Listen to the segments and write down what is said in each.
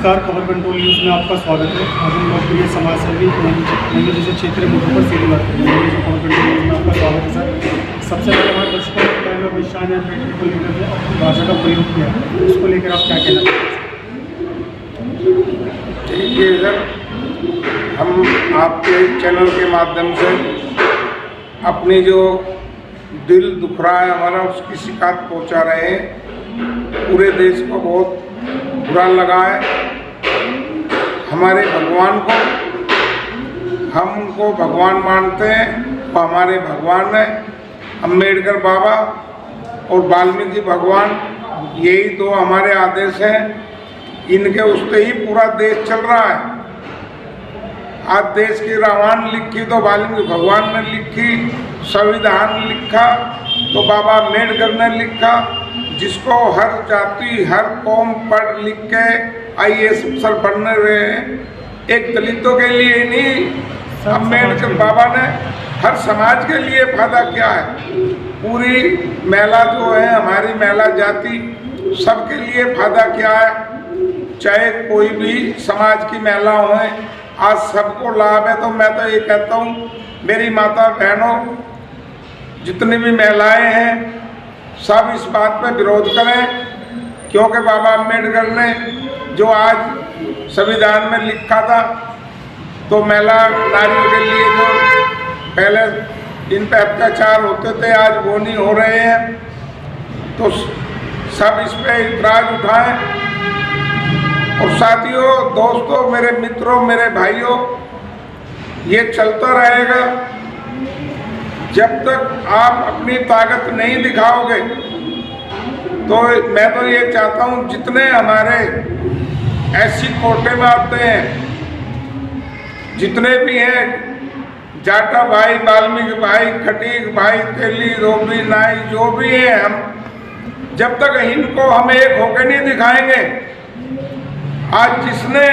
नमस्कार, खबर control news में आपका स्वागत है। आज हम लोकप्रिय समाजसेवी जैसे क्षेत्रीय मुद्दों पर सीधी बात करेंगे। खबर कंट्रोल न्यूज़ में आपका स्वागत है सर। सबसे पहले हमारे दर्शकों को पहले अमित शाह ने पेट्रोल लीटर में अपनी भाषा का प्रयोग किया, उसको लेकर आप क्या कहना चाहते हैं? देखिए सर, हम आपके चैनल के माध्यम से अपनी जो दिल दुख रहा है हमारा, उसकी शिकायत पहुंचा रहे हैं। पूरे देश को बहुत बुरा लगा है। हमारे भगवान को, हम उनको भगवान मानते हैं, वो हमारे भगवान है। अम्बेडकर बाबा और वाल्मीकि भगवान, यही दो हमारे आदेश हैं। इनके उससे ही पूरा देश चल रहा है। आज देश की रामायण लिखी तो वाल्मीकि भगवान ने लिखी, संविधान लिखा तो बाबा अम्बेडकर ने लिखा, जिसको हर जाति हर कौम पढ़ लिख के IAS अफसर बनने रहे हैं। एक दलितों के लिए ही नहीं, अम्बेडकर बाबा ने हर समाज के लिए फायदा किया है। पूरी महिला जो है, हमारी महिला जाति, सबके लिए फायदा किया है। चाहे कोई भी समाज की महिला हो, आज सबको लाभ है। तो मैं तो ये कहता हूँ, मेरी माता बहनों, जितनी भी महिलाएं हैं, सब इस बात पे विरोध करें, क्योंकि बाबा अम्बेडकर ने जो आज संविधान में लिखा था, तो महिला नारियों के लिए जो पहले इन पे अत्याचार होते थे, आज वो नहीं हो रहे हैं। तो सब इस पे इतराज उठाएं। और साथियों, दोस्तों, मेरे मित्रों, मेरे भाइयों, ये चलता रहेगा जब तक आप अपनी ताकत नहीं दिखाओगे। तो मैं तो ये चाहता हूँ, जितने हमारे ऐसी कोटे में आते हैं, जितने भी हैं, जाटा भाई, वाल्मीकि भाई, खटीक भाई, तेली, धोबी, नाई, जो भी हैं, हम जब तक इनको हम एक होके नहीं दिखाएंगे। आज जिसने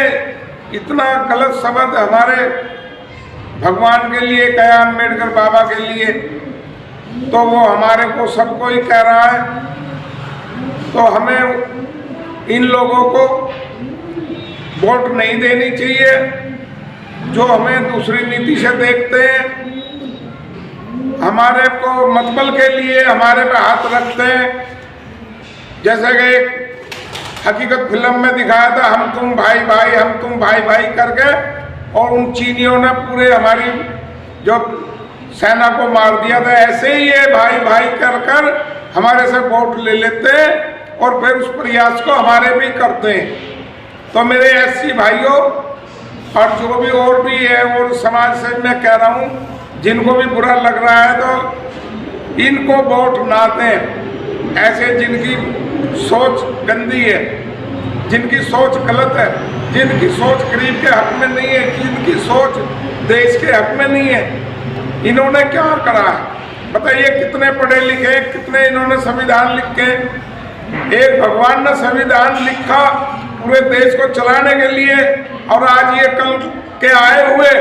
इतना गलत शब्द हमारे भगवान के लिए कहा, अम्बेडकर बाबा के लिए, तो वो हमारे को सबको ही कह रहा है। तो हमें इन लोगों को वोट नहीं देनी चाहिए, जो हमें दूसरी नीति से देखते हैं, हमारे को मतबल के लिए हमारे पे हाथ रखते हैं। जैसे कि एक हकीकत फिल्म में दिखाया था, हम तुम भाई भाई, हम तुम भाई भाई करके, और उन चीनियों ने पूरे हमारी जो सेना को मार दिया था। ऐसे ही ये भाई भाई कर कर हमारे से वोट ले लेते हैं और फिर उस प्रयास को हमारे भी करते हैं। तो मेरे SC भाइयों, और जो भी और भी है, और समाज से मैं कह रहा हूँ, जिनको भी बुरा लग रहा है, तो इनको वोट ना दें। ऐसे जिनकी सोच गंदी है, जिनकी सोच गलत है, जिनकी सोच गरीब के हक में नहीं है, जिनकी सोच देश के हक में नहीं है, इन्होंने क्या करा है बताइए? कितने पढ़े लिखे, कितने इन्होंने संविधान लिखे। एक भगवान ने संविधान लिखा पूरे देश को चलाने के लिए, और आज ये कल के आए हुए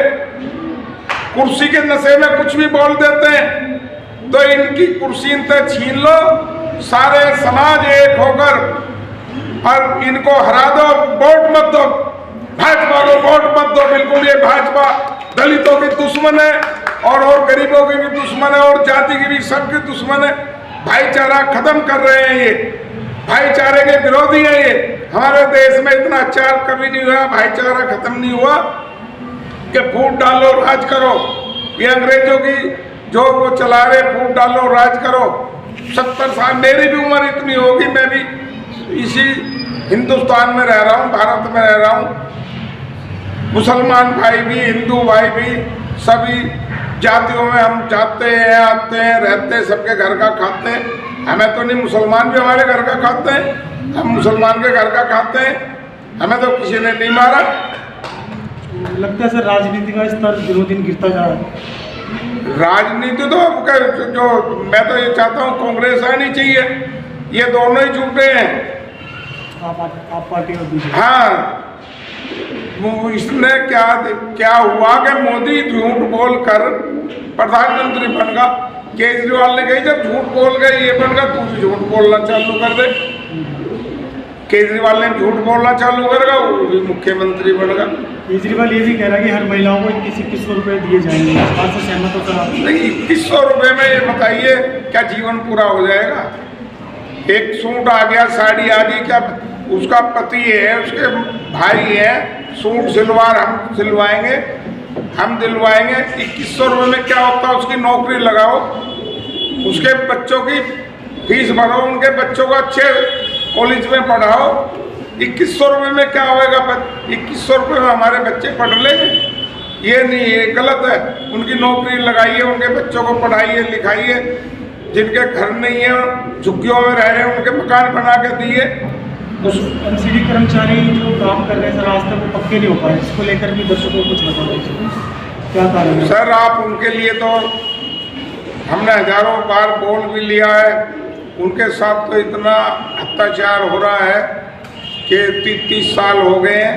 कुर्सी के नशे में कुछ भी बोल देते हैं। तो इनकी कुर्सी इनसे छीन लो, सारे समाज एक होकर, और इनको हरा दो। वोट मत दो, भाजपा को वोट मत दो। बिल्कुल, ये भाजपा दलितों की दुश्मन है, और गरीबों की भी दुश्मन है, और जाति की भी, सबकी दुश्मन है। भाईचारा खत्म कर रहे हैं ये, भाईचारे के विरोधी है ये। हमारे देश में इतना अत्याचार कभी नहीं हुआ, भाईचारा खत्म नहीं हुआ कि फूट डालो राज करो। ये अंग्रेजों की जो वो चला रहे, फूट डालो राज करो। 70 साल मेरी भी उम्र इतनी होगी, मैं भी इसी हिंदुस्तान में रह रहा हूँ, भारत में रह रहा हूँ। मुसलमान भाई भी, हिंदू भाई भी, सभी जातियों में हम जाते हैं, आते हैं, रहते हैं, सबके घर का खाते हैं। हमें तो नहीं, मुसलमान भी हमारे घर का खाते हैं, हम मुसलमान के घर का खाते हैं। हमें तो किसी ने नहीं मारा। लगता है सर, राजनीति का स्तर दिनों दिन गिरता जा रहा है। राजनीति तो जो मैं तो ये चाहता हूँ, कांग्रेस आनी चाहिए। ये दोनों ही झूठे हैं, आप पार्टी और दूसरी। हाँ, इसने क्या हुआ कि मोदी झूठ बोलकर प्रधानमंत्री बन गया। केजरीवाल ने कही, जब झूठ बोल गए ये बन गया, तू भी झूठ बोलना चालू कर दे। केजरीवाल ने झूठ बोलना चालू करेगा, वो भी मुख्यमंत्री बनेगा। केजरीवाल ये भी कह रहा है कि हर महिलाओं को 2100 रुपये दिए जाएंगे, इस बात से सहमत हो सर आप? नहीं, 2100 रुपये में ये बताइए क्या जीवन पूरा हो जाएगा? एक सूट आ गया, साड़ी आ गई, क्या उसका पति है, उसके भाई है, सूट सिलवार हम सिलवाएंगे, हम दिलवाएंगे। 2100 रुपये में क्या होता है? उसकी नौकरी लगाओ, उसके बच्चों की फीस भरो, उनके बच्चों को अच्छे कॉलेज में पढ़ाओ। 2100 रुपये में क्या होएगा? 2100 रुपये में हमारे बच्चे पढ़ लेंगे? ये नहीं, ये गलत है। उनकी नौकरी लगाइए, उनके बच्चों को पढ़ाइए लिखाइए, जिनके घर नहीं है, झुग्गियों में रह रहे हैं, उनके मकान बना के दिए। उस एमसीडी कर्मचारी जो काम कर रहे हैं सर, आज तक वो पक्के नहीं हो पाए, इसको लेकर भी दर्शकों को कुछ बता दीजिए, क्या कारण है? सर आप उनके लिए तो हमने हजारों बार बोल भी लिया है, उनके साथ तो इतना अत्याचार हो रहा है कि 30 साल हो गए हैं,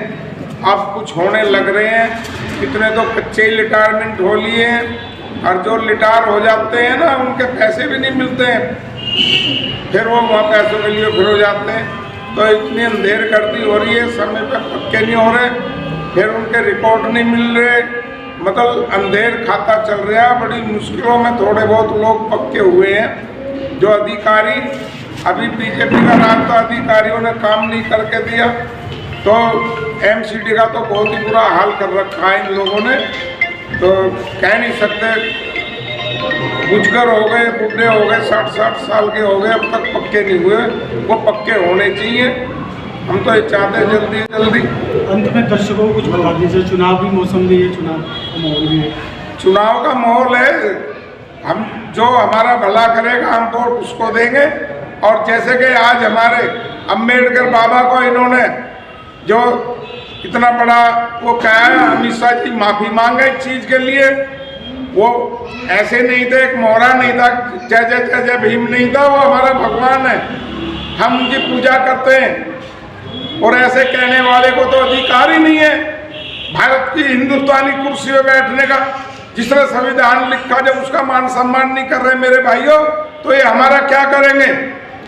अब कुछ होने लग रहे हैं। कितने तो बच्चे ही रिटायरमेंट हो लिए हैं, और जो रिटायर हो जाते हैं ना, उनके पैसे भी नहीं मिलते हैं, फिर वो वहाँ पैसों के लिए फिर हो जाते हैं। तो इतनी अंधेर गर्दी हो रही है, समय पर पक्के नहीं हो रहे, फिर उनके रिकॉर्ड नहीं मिल रहे, मतलब अंधेर खाता चल रहा है। बड़ी मुश्किलों में थोड़े बहुत लोग पक्के हुए हैं। जो अधिकारी, अभी बीजेपी का राज था, अधिकारियों ने काम नहीं करके दिया, तो एमसीडी का तो बहुत ही बुरा हाल कर रखा है इन लोगों ने। तो कह नहीं सकते, बुझकर हो गए, बूढ़े हो गए, 60 साल के हो गए, अब तक पक्के नहीं हुए, वो पक्के होने चाहिए। हम तो ये चाहते हैं जल्दी जल्दी। अंत में दर्शकों को कुछ बता दीजिए, चुनाव भी मौसम भी है, चुनाव का माहौल भी है। चुनाव का माहौल है, हम जो हमारा भला करेगा हम वोट उसको देंगे। और जैसे कि आज हमारे अम्बेडकर बाबा को इन्होंने जो इतना बड़ा वो कहा है, अमित शाह जी माफ़ी मांगे इस चीज़ के लिए। वो ऐसे नहीं थे, एक मोहरा नहीं था, जय जय जय जय भीम नहीं था, वो हमारा भगवान है, हम उनकी पूजा करते हैं। और ऐसे कहने वाले को तो अधिकार ही नहीं है भारत की हिंदुस्तानी कुर्सी में बैठने का। जिसने संविधान लिखा, जब उसका मान सम्मान नहीं कर रहे मेरे भाइयों, तो ये हमारा क्या करेंगे?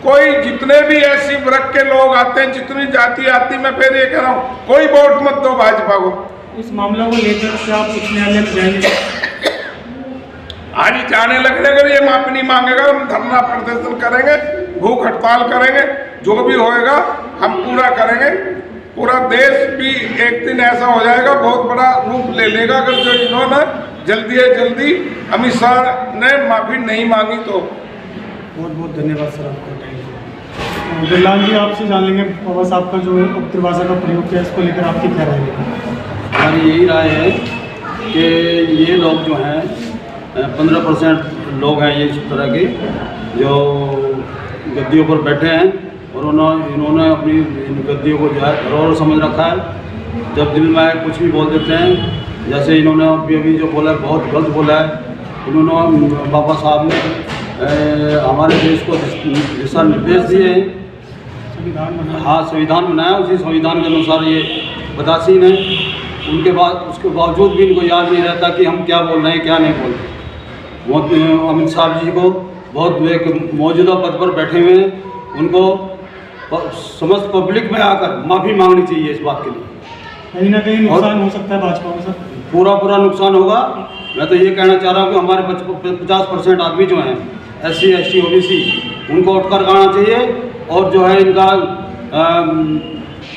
कोई जितने भी ऐसी वर्ग के लोग आते हैं, जितनी जाति आती, मैं फिर ये कह रहा हूँ, कोई वोट मत दो भाजपा को। इस मामले को लेकर क्या आप उच्च न्यायालय में जाएंगे? आज ही जाने लगने, अगर ये माफी नहीं मांगेगा, हम धरना प्रदर्शन करेंगे, भूख हड़ताल करेंगे, जो भी होएगा हम पूरा करेंगे। पूरा देश भी एक दिन ऐसा हो जाएगा, बहुत बड़ा रूप ले लेगा, अगर जो इन्होंने जल्दी अमित शाह ने माफ़ी नहीं मांगी तो। बहुत बहुत धन्यवाद सर आपका। गुरलाल जी, आपसे जान लेंगे, बाबा साहब का जो उक्त भाषा का प्रयोग किया, इसको लेकर आपकी क्या राय है? हमारी यही राय है कि ये लोग जो हैं 15% लोग हैं ये इस तरह के जो गद्दियों पर बैठे हैं, और इन्होंने अपनी इन गद्दियों को जो है धरोहर समझ रखा है। जब दिल में कुछ भी बोल देते हैं, जैसे इन्होंने अभी जो बोला है बहुत गलत बोला है। इन्होंने बाबा साहब ने हमारे देश को दिशा निर्देश दिए हैं, संविधान बना। हाँ संविधान बनाया, उसी संविधान के अनुसार ये पदासीन है। उनके बाद उसके बावजूद भी इनको याद नहीं रहता कि हम क्या बोल रहे हैं क्या नहीं बोल रहे। वो अमित शाह जी को बहुत एक मौजूदा पद पर बैठे हुए हैं, उनको समस्त पब्लिक में आकर माफ़ी मांगनी चाहिए इस बात के लिए। कहीं ना कहीं नुकसान हो सकता है भाजपा को सर? पूरा नुकसान होगा। मैं तो ये कहना चाह रहा हूँ कि हमारे 50% आदमी जो हैं SC ST OBC, उनको उठकर आना चाहिए, और जो है इनका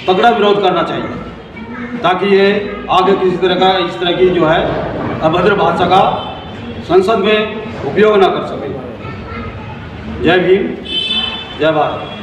तगड़ा विरोध करना चाहिए, ताकि ये आगे किसी तरह का इस तरह की जो है अभद्र भाषा का संसद में उपयोग ना कर सके। जय भीम, जय भारत।